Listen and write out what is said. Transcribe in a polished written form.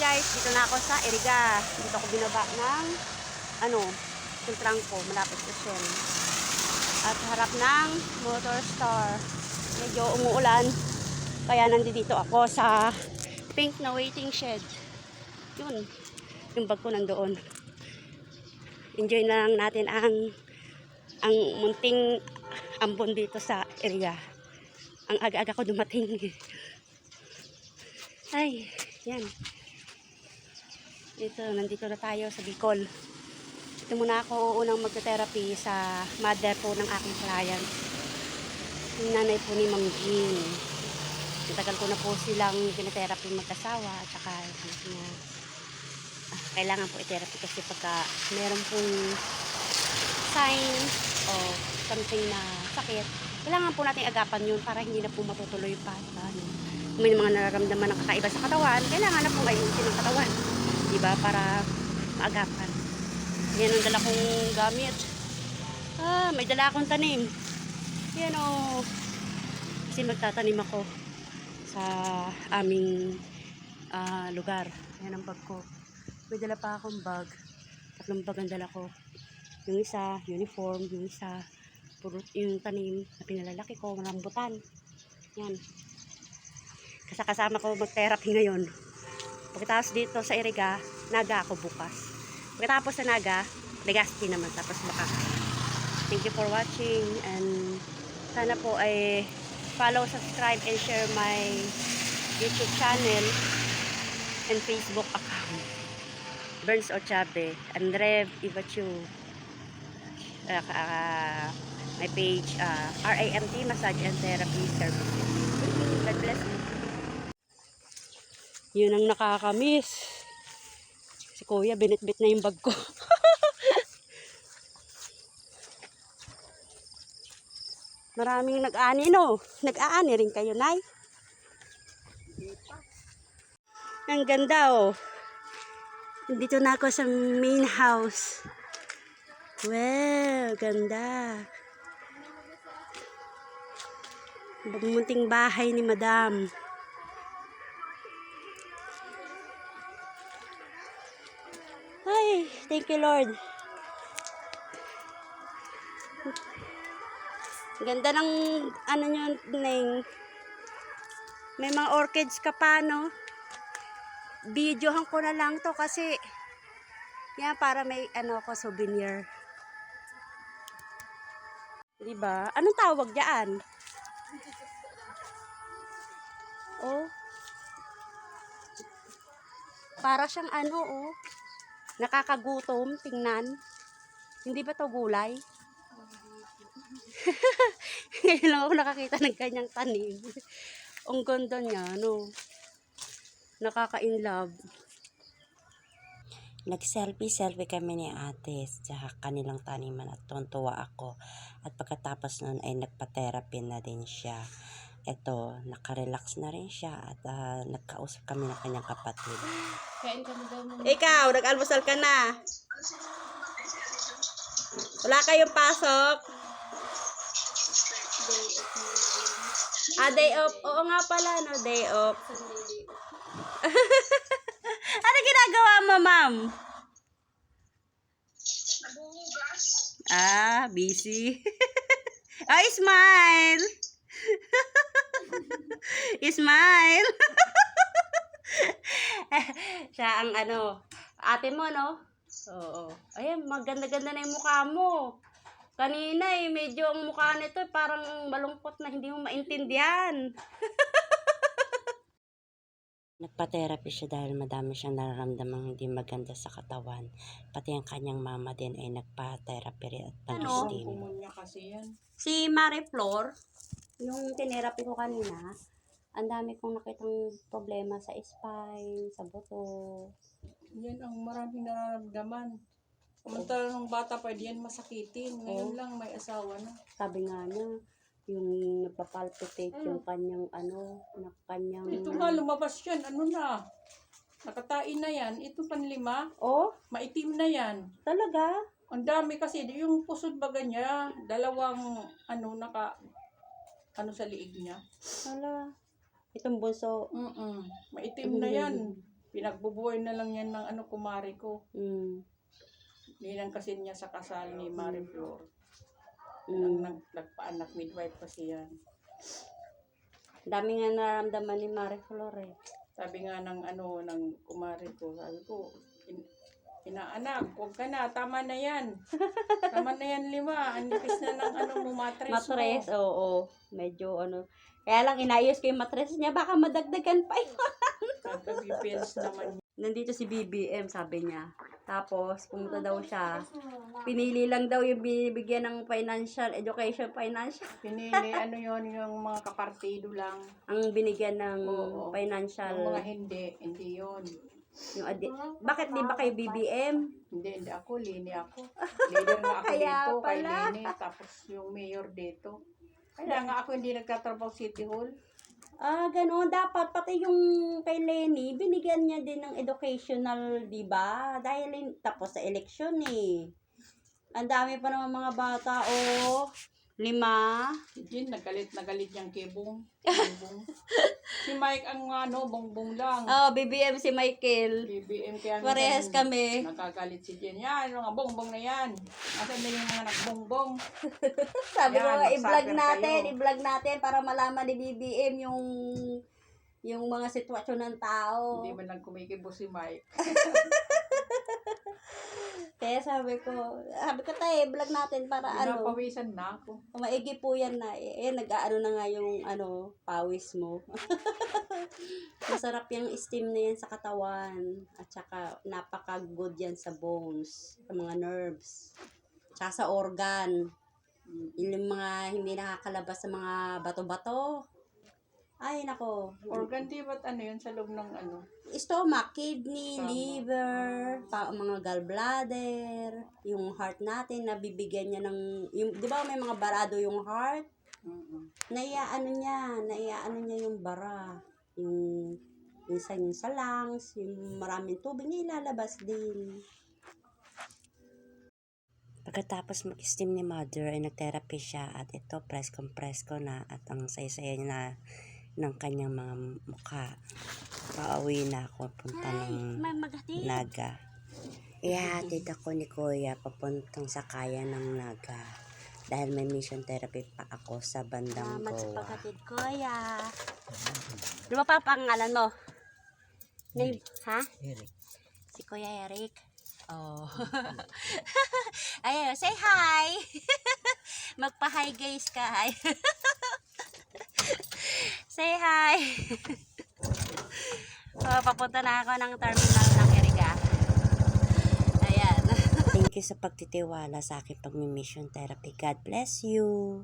guys, dito na ako sa Iriga. Dito ako binaba ng yung trangko, malapit sa Shell. At harap ng motor store. Medyo umuulan. Kaya nandito ako sa pink na waiting shed. Yun, yung bag ko nandoon. Enjoy na lang natin ang munting ambon dito sa Iriga. Ang aga-aga ko dumating. Ay, yan. Nandito na tayo sa Bicol. Ito muna ako unang magte-therapy sa mother po ng aking client. Yung nanay po ni Ma'am Jean. Tagal ko na po silang pinatherapy mag-asawa at saka kailangan po i-therapy kasi pagka meron pong sign o something na sakit, kailangan po natin agapan yun para hindi na po matutuloy pa. Kung may mga nararamdaman ng kakaiba sa katawan, kailangan na pong ayusin ang katawan. Diba? Para maagapan. Yan ang dala kong gamit. May dala akong tanim. Yan o. Kasi magtatanim ako sa aming lugar. Yan ang bag ko. May dala pa akong bag. 3 bag ang dala ko. Yung isa, uniform. Yung isa, yung tanim na pinalalaki ko, marambutan. Yan. Kasama ko mag-therapy ngayon. Pagkatapos dito sa Iriga, Naga ako bukas. Pagkatapos sa Naga, Legazpi naman. Tapos baka. Thank you for watching. And sana po ay follow, subscribe, and share my YouTube channel and Facebook account. Burns Ochabe. And Rev Ivachu. My page, RAMT Massage and Therapy Services. God bless you. Yun ang nakakamiss. Si Kuya, binitbit na yung bag ko. Maraming nag-ani, no? Nag-aani rin kayo, Nay? Ang ganda, oh. Dito na ako sa main house. Wow, ganda. Munting bahay ni Madam. Ay, thank you, Lord. Ganda ng nyo, Neng. May mga orchids ka pa, no? Videohan ko na lang to kasi yan, para may ko souvenir. Diba? Anong tawag diyan? Oh. Para siyang oh. Nakakagutom, tingnan. Hindi ba to gulay? Ngayon lang ako nakakita ng kanyang tanim. Ang ganda niya, no? Nakaka-inlove. Nag-selfie kami ni ate sa kanilang taniman at tuwa ako. At pagkatapos nun ay nagpa-therapy na din siya. Ito, nakarelax na rin siya at nagkausap kami ng kanyang kapatid. Ikaw, nag-almusal ka na. Wala kayong pasok. Day off. Oo nga pala, no? Day off. Ano ginagawa mo, ma'am? Busy. Smile. Smile. Siya ang ate mo, no? Oo. Ayan, maganda-ganda na yung mukha mo. Kanina medyo ang mukha nito parang malungkot na hindi mo maintindihan. Nagpa-therapy siya dahil madami siyang nararamdamang hindi maganda sa katawan. Pati ang kanyang mama din ay nagpa-therapy rin at nag-steam. Si Marie Flor, yung tinerapy ko kanina, ang dami kong nakitang problema sa spine, sa buto. Yan ang maraming nararamdaman. Samantala nung bata pa, yan masakitin. Ngayon lang may asawa na. Sabi nga niya, yung nagpapalpitate yung kanyang kanyang... Ito nga, lumabas yan. Ano na? Nakatain na yan. Ito panlima. Oh? Maitim na yan. Talaga? Ang dami kasi. Yung pusod baga niya, dalawang sa liig niya. Hala. Itong bunso. Maitim na yan. Pinagbubuhay na lang yan ng kumari ko. Mm. Ninang kasi niya sa kasal ni Marie Flor. Mm. Nagpaanak, midwife kasi yan. Dami nga nararamdaman ni Marie Flor eh. Sabi nga ng kumari ko, sabi ko, inaanak, huwag ka na, tama na yan. Tama na yan 5. Ang nipis na ng mo, matres mo. Matres, oo. Medyo Kaya lang inayos ko yung matres niya, baka madagdagan pa yun. Nagka-BPLs naman. Nandito si BBM, sabi niya. Tapos, pumunta daw siya. Pinili lang daw yung binibigyan ng education financial. Pinili, yon yung mga kapartido lang. Ang binigyan ng Oo. financial. Yung mga hindi yun. Yung bakit di ba kayo BBM? Hindi ako, Lini ako. Leader nga ako Kaya dito, kay pala. Lini. Tapos yung mayor dito. Kaya nga ako hindi nagtatrabaho City Hall. Gano'n. Dapat pati yung kay Lenny, binigyan niya din ng educational, di ba? Dahil tapos sa eleksyon eh. Ang dami pa naman mga bata, 5. Jin, nagalit niyang kibong. Si Mike ang bongbong lang. BBM si Michael. BBM kaya Parehas minsan kami. nakagalit si Jen. Yan, mga bongbong na yan. Asan na yung mga nagbongbong? Sabi ko Yan, nga, i-vlog mag-suffer natin, para malaman ni BBM yung mga sitwasyon ng tao. Hindi man lang kumikibo si Mike. Kaya sabi ko tayo, vlog natin para Pinapawisan na ako. maigi po yan na, nag-aano na nga yung pawis mo. Masarap yung steam na yan sa katawan. At saka, napaka-good yan sa bones, sa mga nerves, tsaka sa organ. Yung mga hindi nakakalabas sa mga bato-bato. Ay, nako. Organ, di ba't yun sa loob ng Stomach, kidney, Tama. liver, mga gallbladder, yung heart natin, nabibigyan niya ng, di ba may mga barado yung heart? Naiaano niya yung bara, yung minsan yung sa lungs, yung maraming tubig niya ilalabas din. Pagkatapos mag-steam ni mother ay nag-therapy siya at ito press ko na at ang saya-saya niya na ng kanyang mga mukha. Pauwi na ako punta ng Naga. Ihatid ako ni Kuya papuntang sakayan ng Naga. Dahil may mission therapy pa ako sa bandang Salamat sa Goa. paghatid, Kuya. Ano ba pa pangalan mo? Name, ha? Eric. Si Kuya Eric. Oh. Ayun, say hi. Magpa-hi guys ka. Hi. Say hi. Papunta na ako ng terminal ng Eriga. Ayan. Thank you sa pagtitiwala sa aking pag-mission therapy. God bless you.